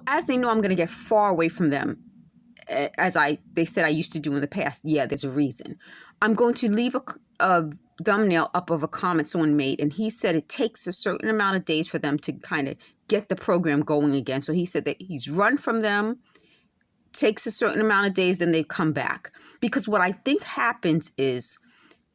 as they know I'm going to get far away from them, they said I used to do in the past. Yeah, there's a reason. I'm going to leave a thumbnail up of a comment someone made, and he said it takes a certain amount of days for them to kind of get the program going again. So he said that he's run from them, takes a certain amount of days, then they come back. Because what I think happens is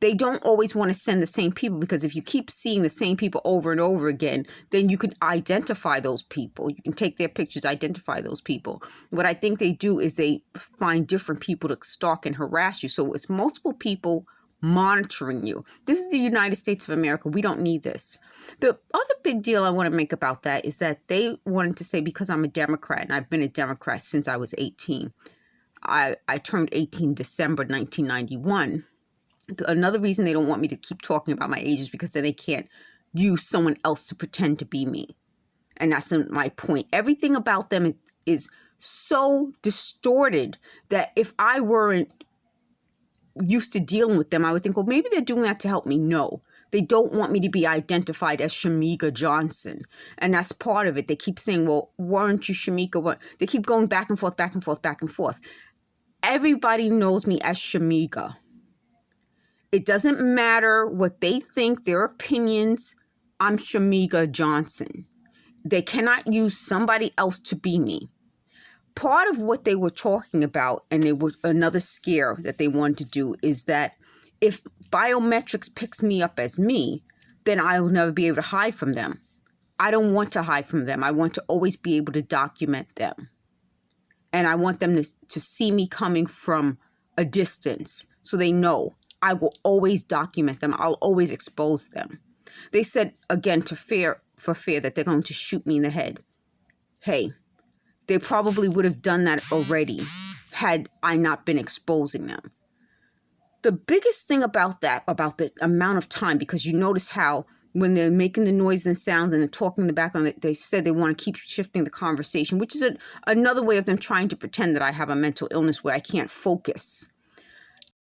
they don't always want to send the same people, because if you keep seeing the same people over and over again, then you can identify those people. You can take their pictures, identify those people. What I think they do is they find different people to stalk and harass you. So it's multiple people monitoring you. This is the United States of America. We don't need this. The other big deal I want to make about that is that they wanted to say, because I'm a Democrat, and I've been a Democrat since I was 18. I turned 18 December 1991. Another reason they don't want me to keep talking about my age is because then they can't use someone else to pretend to be me. And that's my point. Everything about them is so distorted that if I weren't used to dealing with them, I would think, well, maybe they're doing that to help me. No, they don't want me to be identified as Shamega Johnson. And that's part of it. They keep saying, well, weren't you Shamega? What? They keep going back and forth, back and forth, back and forth. Everybody knows me as Shamega. It doesn't matter what they think, their opinions. I'm Shamega Johnson. They cannot use somebody else to be me. Part of what they were talking about, and it was another scare that they wanted to do, is that if biometrics picks me up as me, then I will never be able to hide from them. I don't want to hide from them. I want to always be able to document them. And I want them to see me coming from a distance so they know. I will always document them. I'll always expose them. They said, again, for fear that they're going to shoot me in the head. Hey, they probably would have done that already had I not been exposing them. The biggest thing about the amount of time, because you notice how when they're making the noise and sounds and they're talking in the background, they said they want to keep shifting the conversation, which is another way of them trying to pretend that I have a mental illness where I can't focus.